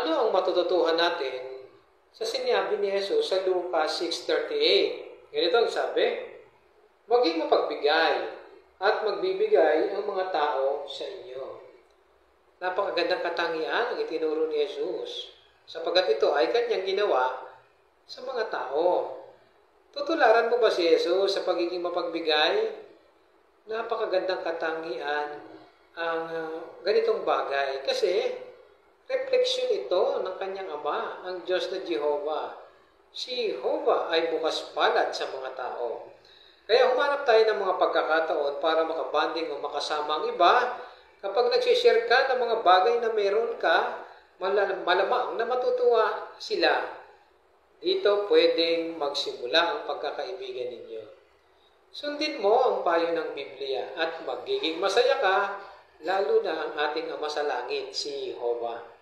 Ano ang matututuhan natin sa sinabi ni Jesus sa Lucas 6:38? Ganito ang sabi, maging mapagbigay at magbibigay ang mga tao sa inyo. Napakagandang katangian ang itinuro ni Jesus, sapagkat ito ay kanyang ginawa sa mga tao. Tutularan mo ba si Jesus sa pagiging mapagbigay? Napakagandang katangian ang ganitong bagay. Kasi refleksyon ito ng kanyang Ama, ang Diyos na Jehovah. Si Jehovah ay bukas palad sa mga tao. Kaya humanap tayo ng mga pagkakataon para makabanding o makasama ang iba. Kapag nagsishare ka ng mga bagay na meron ka, malamang na matutuwa sila. Dito pwedeng magsimula ang pagkakaibigan ninyo. Sundin mo ang payo ng Biblia at magiging masaya ka, lalo na ang ating Ama sa langit, si Jehovah.